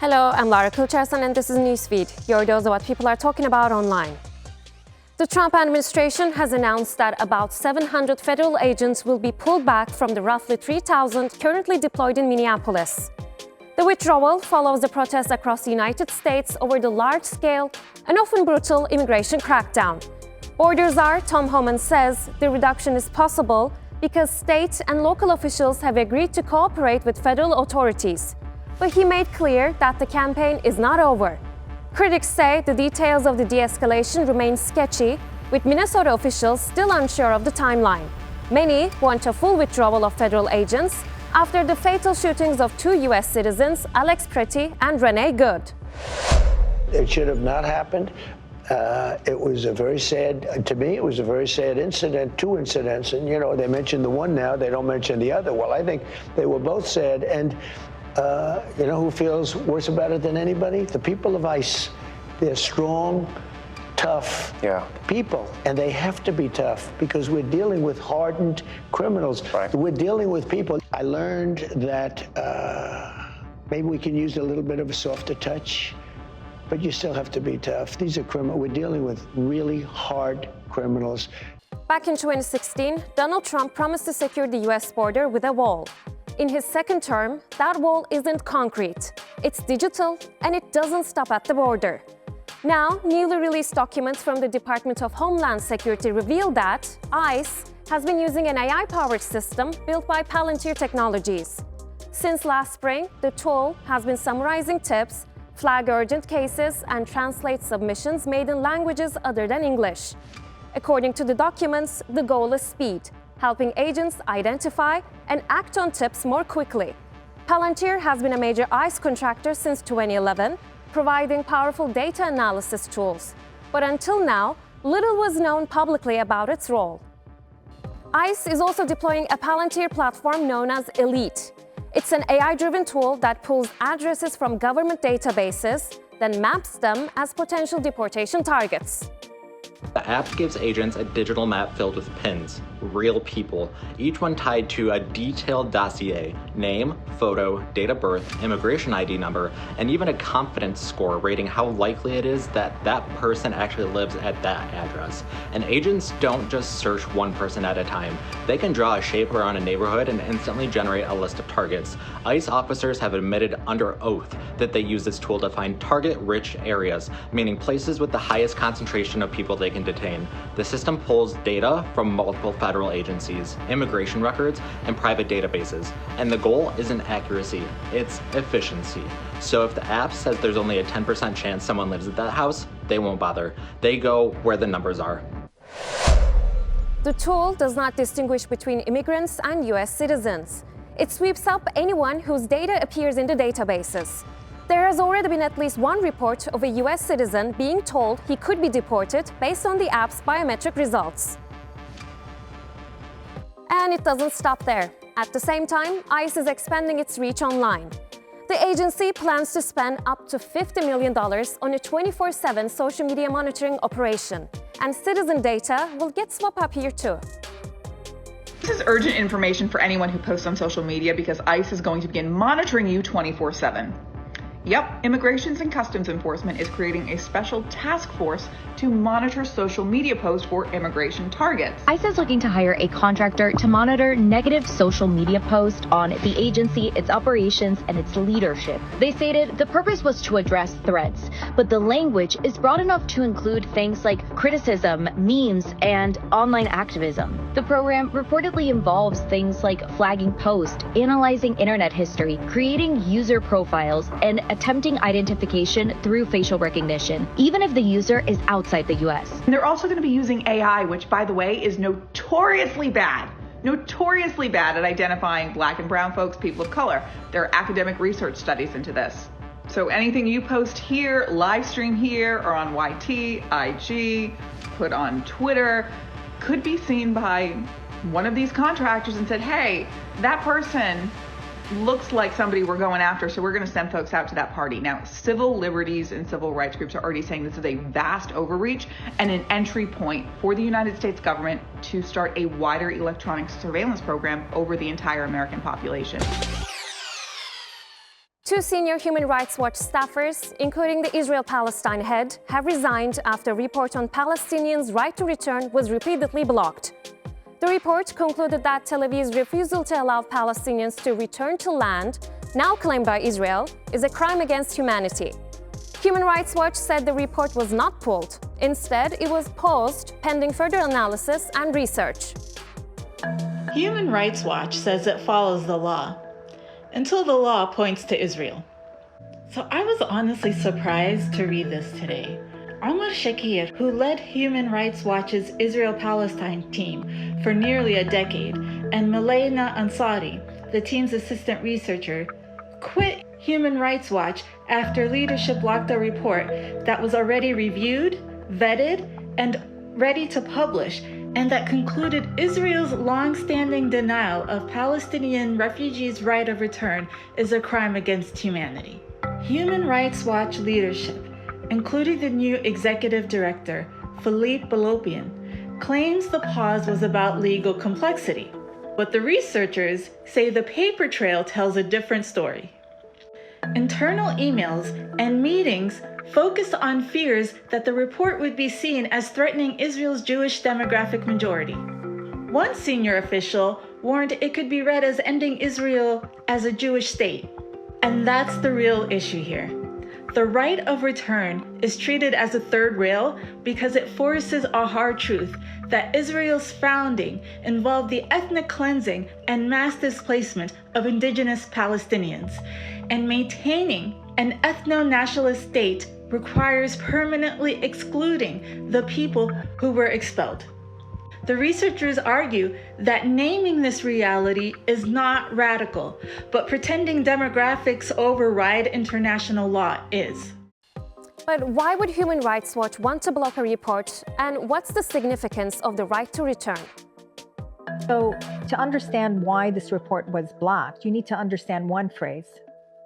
Hello, I'm Lara Kulchersan and this is Newsfeed, your dose of what people are talking about online. The Trump administration has announced that about 700 federal agents will be pulled back from the roughly 3,000 currently deployed in Minneapolis. The withdrawal follows the protests across the United States over the large-scale and often brutal immigration crackdown. Border czar Tom Homan says the reduction is possible because state and local officials have agreed to cooperate with federal authorities. But he made clear that the campaign is not over. Critics say the details of the de-escalation remain sketchy, with Minnesota officials still unsure of the timeline. Many want a full withdrawal of federal agents after the fatal shootings of two U.S. citizens, Alex Pretty and Renee Good. It should have not happened. It was a very sad, to me, it was a very sad incident, two incidents. And, they mention the one now, they don't mention the other. Well, I think they were both sad. And who feels worse about it than anybody? The people of ICE. They're strong, tough people, and they have to be tough because we're dealing with hardened criminals. Right. We're dealing with people. I learned that maybe we can use a little bit of a softer touch, but you still have to be tough. These are criminals. We're dealing with really hard criminals. Back in 2016, Donald Trump promised to secure the U.S. border with a wall. In his second term, that wall isn't concrete. It's digital, and it doesn't stop at the border. Now, newly released documents from the Department of Homeland Security reveal that ICE has been using an AI-powered system built by Palantir Technologies. Since last spring, the tool has been summarizing tips, flag urgent cases, and translate submissions made in languages other than English. According to the documents, the goal is speed, helping agents identify and act on tips more quickly. Palantir has been a major ICE contractor since 2011, providing powerful data analysis tools. But until now, little was known publicly about its role. ICE is also deploying a Palantir platform known as Elite. It's an AI-driven tool that pulls addresses from government databases, then maps them as potential deportation targets. The app gives agents a digital map filled with pins, real people, each one tied to a detailed dossier, name, photo, date of birth, immigration ID number, and even a confidence score rating how likely it is that that person actually lives at that address. And agents don't just search one person at a time. They can draw a shape around a neighborhood and instantly generate a list of targets. ICE officers have admitted under oath that they use this tool to find target-rich areas, meaning places with the highest concentration of people they can detain. The system pulls data from multiple federal agencies, immigration records, and private databases. And the goal isn't accuracy, it's efficiency. So if the app says there's only a 10% chance someone lives at that house, they won't bother. They go where the numbers are. The tool does not distinguish between immigrants and U.S. citizens. It sweeps up anyone whose data appears in the databases. There has already been at least one report of a U.S. citizen being told he could be deported based on the app's biometric results. And it doesn't stop there. At the same time, ICE is expanding its reach online. The agency plans to spend up to $50 million on a 24/7 social media monitoring operation, and citizen data will get swapped up here too. This is urgent information for anyone who posts on social media because ICE is going to begin monitoring you 24/7. Yep, Immigrations and Customs Enforcement is creating a special task force to monitor social media posts for immigration targets. ICE is looking to hire a contractor to monitor negative social media posts on the agency, its operations, and its leadership. They stated the purpose was to address threats, but the language is broad enough to include things like criticism, memes, and online activism. The program reportedly involves things like flagging posts, analyzing internet history, creating user profiles, and attempting identification through facial recognition, even if the user is outside the U.S. And they're also going to be using AI, which, by the way, is notoriously bad at identifying Black and brown folks, people of color. There are academic research studies into this. So anything you post here, live stream here, or on YT, IG, put on Twitter, could be seen by one of these contractors and said, hey, that person looks like somebody we're going after, so we're going to send folks out to that party. Now, civil liberties and civil rights groups are already saying this is a vast overreach and an entry point for the United States government to start a wider electronic surveillance program over the entire American population. Two senior Human Rights Watch staffers, including the Israel-Palestine head, have resigned after a report on Palestinians' right to return was repeatedly blocked. The report concluded that Tel Aviv's refusal to allow Palestinians to return to land, now claimed by Israel, is a crime against humanity. Human Rights Watch said the report was not pulled. Instead, it was paused pending further analysis and research. Human Rights Watch says it follows the law, until the law points to Israel. So I was honestly surprised to read this today. Omar Shakir, who led Human Rights Watch's Israel-Palestine team for nearly a decade, and Milena Ansari, the team's assistant researcher, quit Human Rights Watch after leadership blocked a report that was already reviewed, vetted, and ready to publish, and that concluded Israel's long-standing denial of Palestinian refugees' right of return is a crime against humanity. Human Rights Watch leadership, including the new executive director, Philippe Balopian, claims the pause was about legal complexity, but the researchers say the paper trail tells a different story. Internal emails and meetings focused on fears that the report would be seen as threatening Israel's Jewish demographic majority. One senior official warned it could be read as ending Israel as a Jewish state. And that's the real issue here. The right of return is treated as a third rail because it forces a hard truth that Israel's founding involved the ethnic cleansing and mass displacement of indigenous Palestinians, and maintaining an ethno-nationalist state requires permanently excluding the people who were expelled. The researchers argue that naming this reality is not radical, but pretending demographics override international law is. But why would Human Rights Watch want to block a report, and what's the significance of the right to return? So, to understand why this report was blocked, you need to understand one phrase: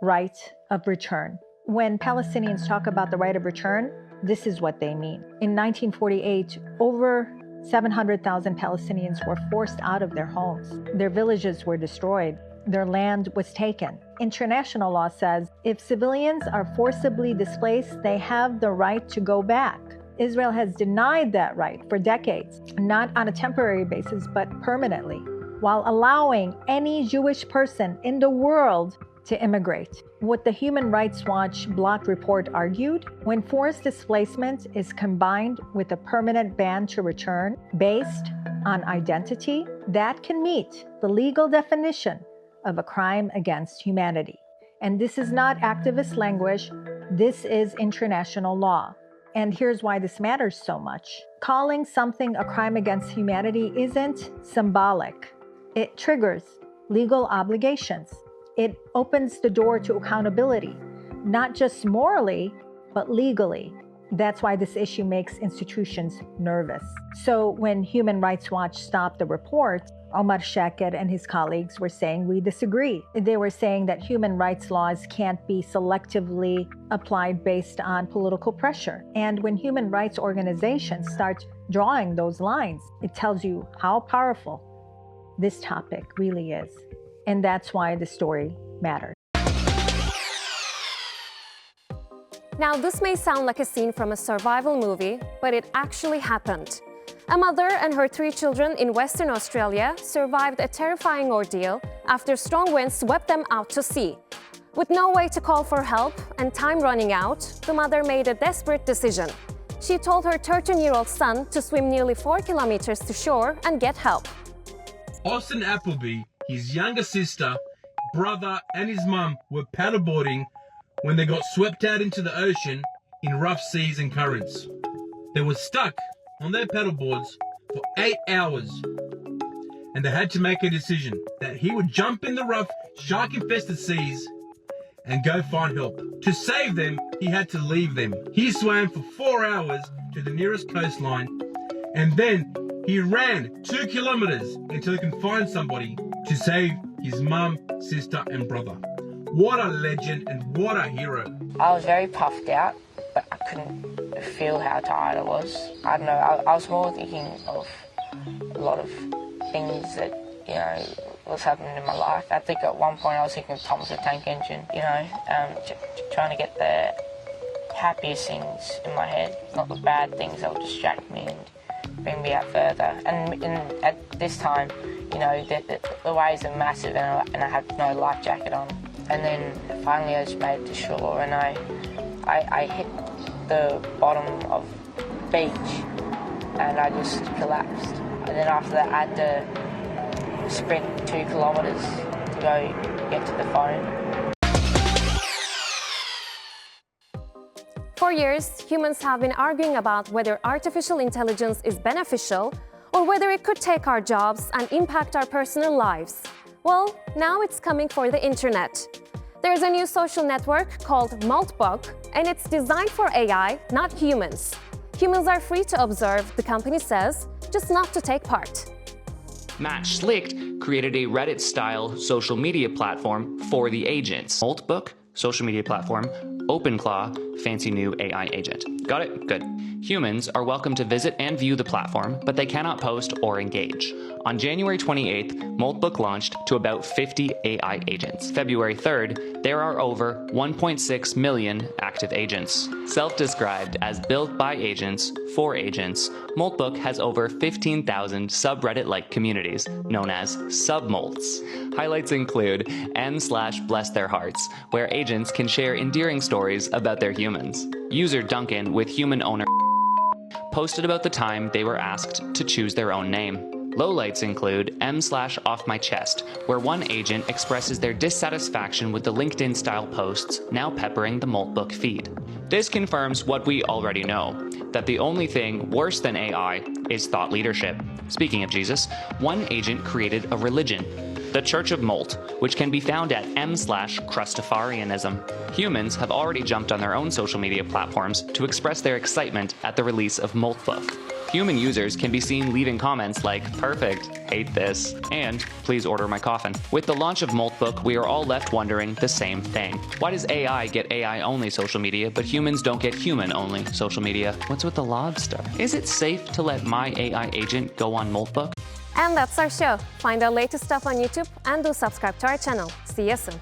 right of return. When Palestinians talk about the right of return, this is what they mean. In 1948, over 700,000 Palestinians were forced out of their homes. Their villages were destroyed. Their land was taken. International law says if civilians are forcibly displaced, they have the right to go back. Israel has denied that right for decades, not on a temporary basis, but permanently, while allowing any Jewish person in the world to immigrate. What the Human Rights Watch blocked report argued, when forced displacement is combined with a permanent ban to return based on identity, that can meet the legal definition of a crime against humanity. And this is not activist language, this is international law. And here's why this matters so much. Calling something a crime against humanity isn't symbolic. It triggers legal obligations. It opens the door to accountability, not just morally, but legally. That's why this issue makes institutions nervous. So when Human Rights Watch stopped the report, Omar Shakir and his colleagues were saying we disagree. They were saying that human rights laws can't be selectively applied based on political pressure. And when human rights organizations start drawing those lines, it tells you how powerful this topic really is. And that's why the story matters. Now, this may sound like a scene from a survival movie, but it actually happened. A mother and her 3 children in Western Australia survived a terrifying ordeal after strong winds swept them out to sea. With no way to call for help and time running out, the mother made a desperate decision. She told her 13-year-old son to swim nearly 4 kilometers to shore and get help. Austin Appleby, his younger sister, brother and his mum were paddleboarding when they got swept out into the ocean in rough seas and currents. They were stuck on their paddleboards for 8 hours, and they had to make a decision that he would jump in the rough, shark-infested seas and go find help. To save them, he had to leave them. He swam for 4 hours to the nearest coastline, and then he ran 2 kilometers until he could find somebody to save his mum, sister, and brother. What a legend and what a hero. I was very puffed out, but I couldn't feel how tired I was. I don't know, I was more thinking of a lot of things that, was happening in my life. I think at one point I was thinking of Thomas the Tank Engine, you know, trying to get the happiest things in my head, not the bad things that would distract me and bring me out further. And at this time, you know, the waves are massive and I had no life jacket on. And then finally I just made it to shore and I hit the bottom of the beach and I just collapsed. And then after that I had to sprint 2 kilometers to go get to the phone. For years, humans have been arguing about whether artificial intelligence is beneficial or whether it could take our jobs and impact our personal lives. Well, now it's coming for the internet. There's a new social network called Moltbook, and it's designed for AI, not humans. Humans are free to observe, the company says, just not to take part. Matt Schlicht created a Reddit-style social media platform for the agents. Moltbook, social media platform. OpenClaw, fancy new AI agent. Got it? Good. Humans are welcome to visit and view the platform, but they cannot post or engage. On January 28th, Moltbook launched to about 50 AI agents. February 3rd, there are over 1.6 million active agents. Self-described as built by agents, for agents, Moltbook has over 15,000 subreddit-like communities, known as submolts. Highlights include n/blesstheirhearts, where agents can share endearing stories about their humans. User Duncan with human owner posted about the time they were asked to choose their own name. Lowlights include m/offmychest, where one agent expresses their dissatisfaction with the LinkedIn-style posts now peppering the Moltbook feed. This confirms what we already know, that the only thing worse than AI is thought leadership. Speaking of Jesus, one agent created a religion, the Church of Molt, which can be found at m/Crustafarianism. Humans have already jumped on their own social media platforms to express their excitement at the release of Moltbook. Human users can be seen leaving comments like, "Perfect, hate this," and "Please order my coffin." With the launch of Moltbook, we are all left wondering the same thing. Why does AI get AI-only social media, but humans don't get human-only social media? What's with the lobster? Is it safe to let my AI agent go on Moltbook? And that's our show. Find our latest stuff on YouTube and do subscribe to our channel. See you soon.